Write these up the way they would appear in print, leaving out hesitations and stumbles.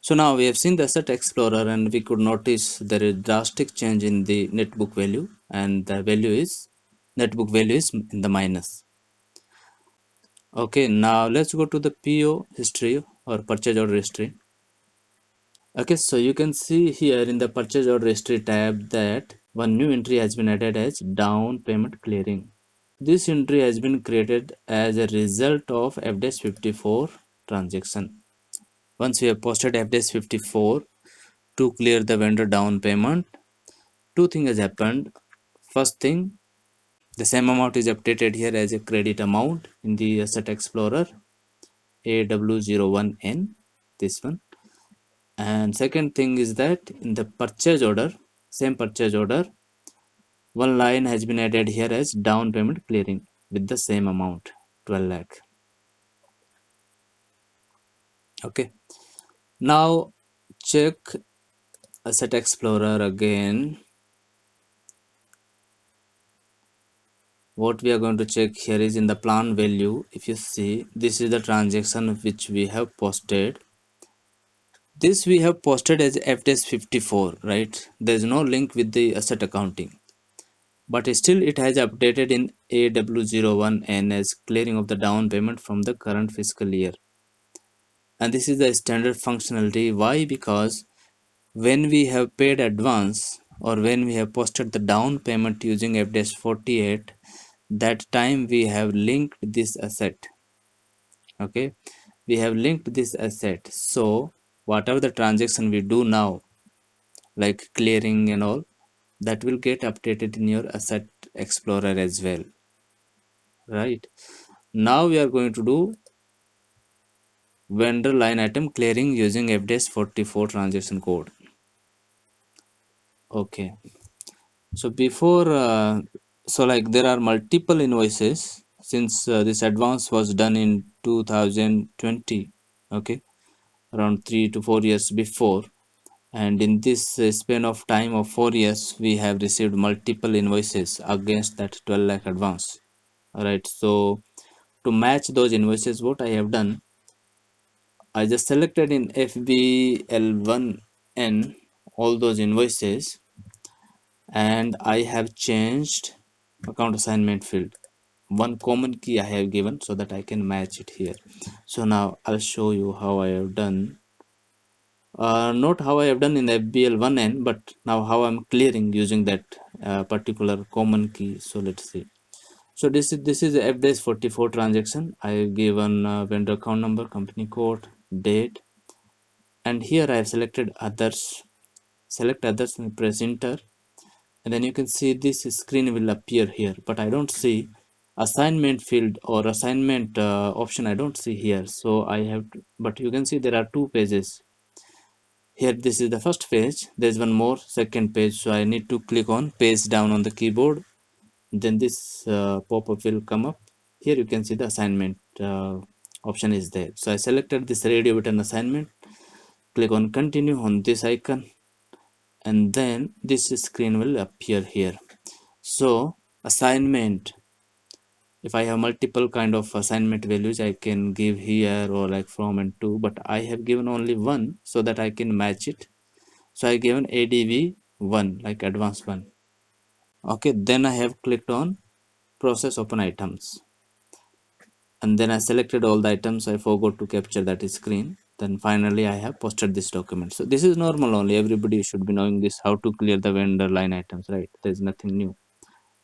So now we have seen the asset explorer, and we could notice there is drastic change in the net book value, and the value is net book value is in the minus. Okay, now let's go to the PO history or purchase order history. Okay, so you can see here in the purchase order history tab that one new entry has been added as down payment clearing. This entry has been created as a result of FDS54 transaction. Once we have posted FDS54 to clear the vendor down payment, two things has happened. First thing, the same amount is updated here as a credit amount in the Asset Explorer AW01N, this one. And second thing is that in the purchase order, same purchase order, one line has been added here as down payment clearing with the same amount, 12 lakh. Okay, now check Asset Explorer again. What we are going to check here is in the plan value. If you see, this is the transaction which we have posted. This we have posted as FDS54, right? There is no link with the asset accounting, but still it has updated in AW01N as clearing of the down payment from the current fiscal year. And this is the standard functionality. Why? Because when we have paid advance or when we have posted the down payment using FDS48, that time we have linked this asset. Okay, we have linked this asset, so whatever the transaction we do now, like clearing and all, that will get updated in your Asset Explorer as well. Right, now we are going to do vendor line item clearing using FDS44 transaction code. Okay, so before so like there are multiple invoices since this advance was done in 2020. Okay, around 3 to 4 years before, and in this span of time of 4 years we have received multiple invoices against that 12 lakh advance. All right, so to match those invoices, what I have done, I just selected in FBL1N all those invoices, and I have changed account assignment field. One common key I have given so that I can match it here. So now I'll show you how I have done. Not how I have done in FBL1N, but now how I'm clearing using that particular common key. So let's see. So this is a FDS44 transaction. I have given vendor account number, company code, date, and here I have selected others. Select others and press enter, and then you can see this screen will appear here, but I don't see assignment field or assignment option. I don't see here, so I have to, but you can see there are two pages here. This is the first page, there's one more second page, so I need to click on paste down on the keyboard, then this pop-up will come up. Here you can see the assignment option is there, so I selected this radio button assignment, click on continue on this icon, and then this screen will appear here. So assignment, if I have multiple kind of assignment values, I can give here or like from and to, but I have given only one so that I can match it. So I given ADV1, like advanced one. Okay, then I have clicked on process open items, and then I selected all the items. I forgot to capture that screen. Then finally I have posted this document. So this is normal only, everybody should be knowing this, how to clear the vendor line items, right? There's nothing new.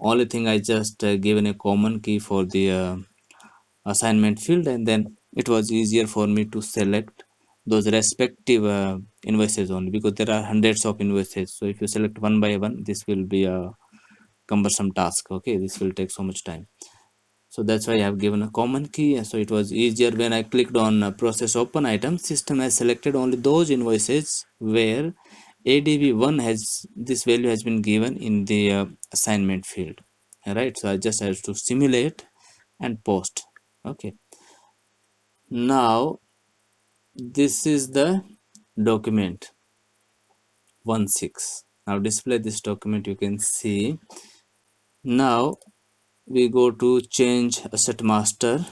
Only thing I just given a common key for the assignment field, and then it was easier for me to select those respective invoices only, because there are hundreds of invoices. So if you select one by one, this will be a cumbersome task. Okay, this will take so much time. So that's why I have given a common key. So it was easier when I clicked on process open item. System has selected only those invoices where ADV1 has this value has been given in the assignment field. All right, so I just have to simulate and post. Okay, now this is the document 16. Now display this document, you can see. Now we go to change asset master.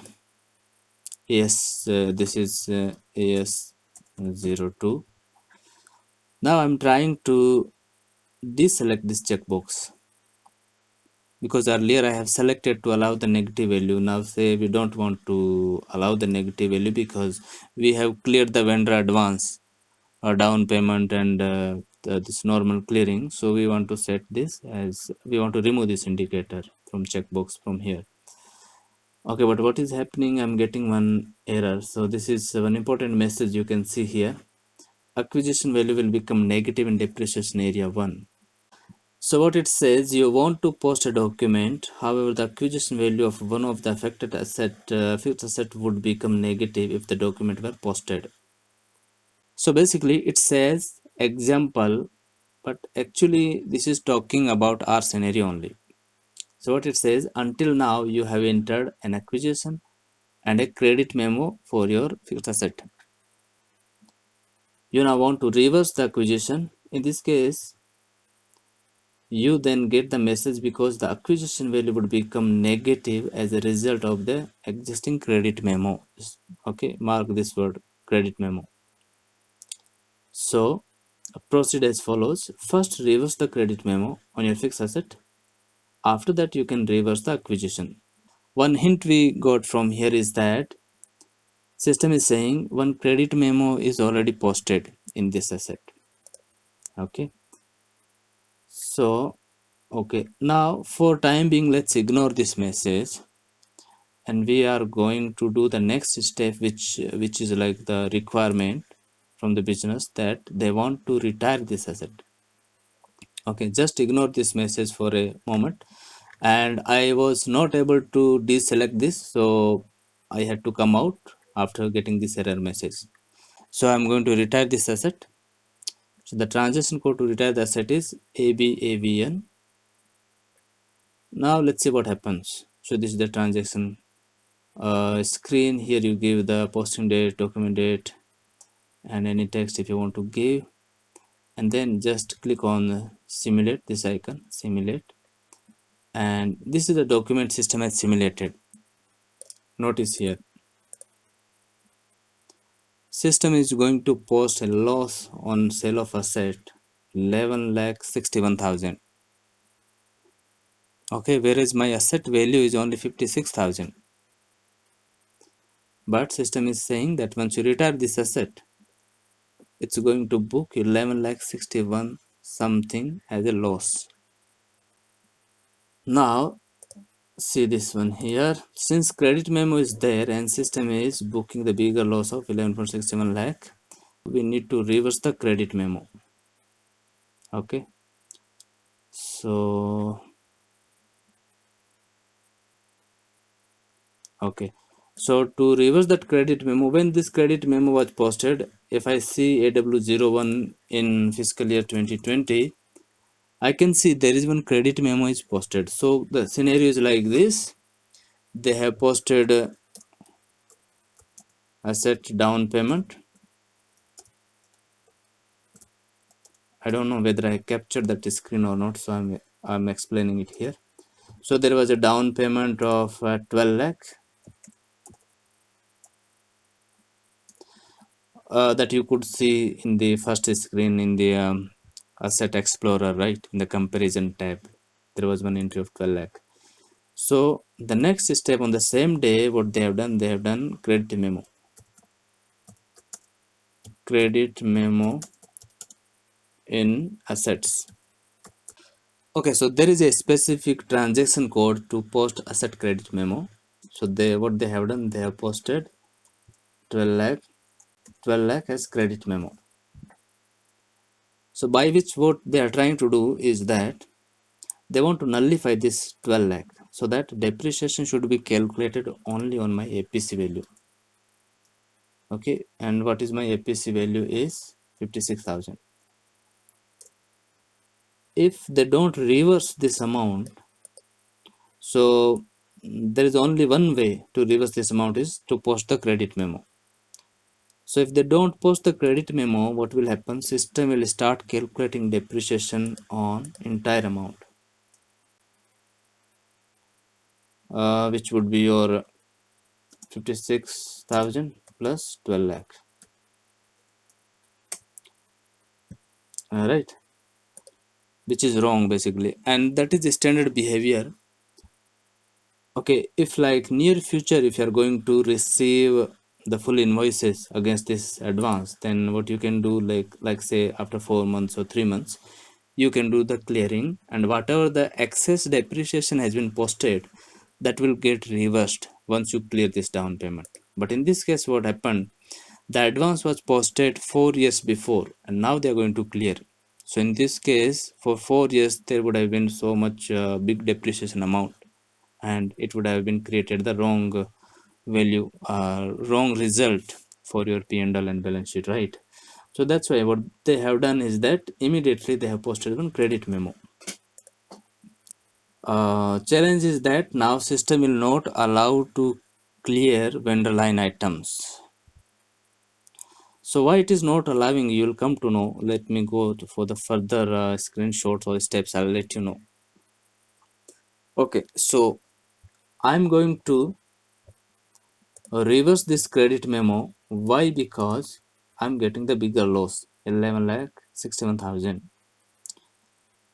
Yes, this is AS02. Now I'm trying to deselect this checkbox because earlier I have selected to allow the negative value. Now say we don't want to allow the negative value because we have cleared the vendor advance or down payment and this normal clearing. So we want to set this as, we want to remove this indicator from checkbox from here. Okay, but what is happening? I'm getting one error. So this is one important message you can see here. Acquisition value will become negative in depreciation area 1. So what it says, you want to post a document, however the acquisition value of one of the affected fixed asset would become negative if the document were posted. So basically it says example, but actually this is talking about our scenario only. So what it says, until now you have entered an acquisition and a credit memo for your fixed asset. You now want to reverse the acquisition. In this case, you then get the message because the acquisition value would become negative as a result of the existing credit memo. Okay, mark this word, credit memo. So proceed as follows. First, reverse the credit memo on your fixed asset. After that, you can reverse the acquisition. One hint we got from here is that system is saying one credit memo is already posted in this asset. Okay, so okay, now for time being, let's ignore this message and we are going to do the next step, which is like the requirement from the business that they want to retire this asset. Okay, just ignore this message for a moment. And I was not able to deselect this, so I had to come out after getting this error message. So I'm going to retire this asset. So the transaction code to retire the asset is ABAVN. Now let's see what happens. So this is the transaction screen. Here you give the posting date, document date, and any text if you want to give, and then just click on simulate, this icon, simulate, and this is the document system has simulated. Notice here, system is going to post a loss on sale of asset 11,61,000. Okay, whereas my asset value is only 56,000. But system is saying that once you retire this asset, it's going to book 11,61 something as a loss. Now see this one here. Since credit memo is there and system is booking the bigger loss of 11.67 lakh, we need to reverse the credit memo. Okay, so okay, so to reverse that credit memo, when this credit memo was posted, if I see AW01 in fiscal year 2020, I can see there is one credit memo is posted. So the scenario is like this. They have posted asset down payment. I don't know whether I captured that screen or not, so I'm explaining it here. So there was a down payment of 12 lakh that you could see in the first screen in the asset explorer, right? In the comparison tab, there was one entry of 12 lakh. So the next step on the same day, what they have done credit memo. Credit memo in assets. Okay, so there is a specific transaction code to post asset credit memo. So what they have done, they have posted 12 lakh as credit memo. So by which what they are trying to do is that they want to nullify this 12 lakh so that depreciation should be calculated only on my APC value. Okay, and what is my APC value is 56,000. If they don't reverse this amount, so there is only one way to reverse this amount is to post the credit memo. So if they don't post the credit memo, what will happen? System will start calculating depreciation on entire amount, which would be your 56,000 plus 12 lakh. right, which is wrong basically, and that is the standard behavior. Okay, if like near future, if you are going to receive the full invoices against this advance, then what you can do, like say after 4 months or 3 months, you can do the clearing, and whatever the excess depreciation has been posted, that will get reversed once you clear this down payment. But in this case, what happened, the advance was posted 4 years before, and now they are going to clear. So in this case, for 4 years there would have been so much big depreciation amount, and it would have been created the wrong value, wrong result for your P&L and balance sheet, right? So that's why what they have done is that immediately they have posted one credit memo. Challenge is that now system will not allow to clear vendor line items. So why it is not allowing, you will come to know. Let me go for the further screenshots or steps. I'll let you know. Okay, so I'm going to reverse this credit memo. Why? Because I'm getting the bigger loss, 11 lakh 61,000.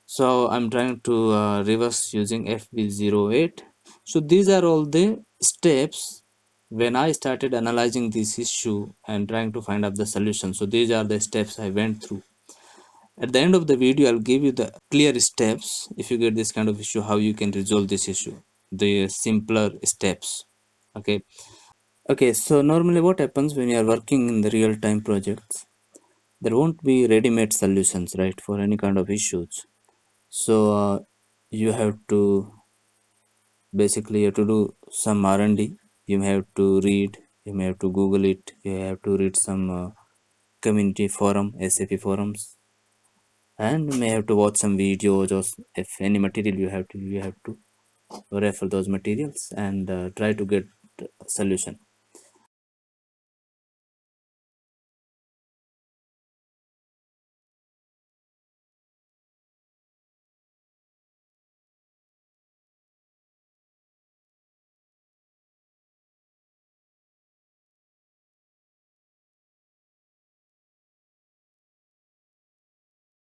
So I'm trying to reverse using FB08. So these are all the steps when I started analyzing this issue and trying to find out the solution. So these are the steps I went through. At the end of the video, I'll give you the clear steps if you get this kind of issue, how you can resolve this issue, the simpler steps. Okay. Okay, so normally what happens when you are working in the real-time projects, there won't be ready-made solutions, right, for any kind of issues. So you have to basically, you have to do some R&D. You have to read, you may have to Google it, you have to read some community forum, SAP forums, and you may have to watch some videos, or if any material you have to refer those materials and try to get a solution.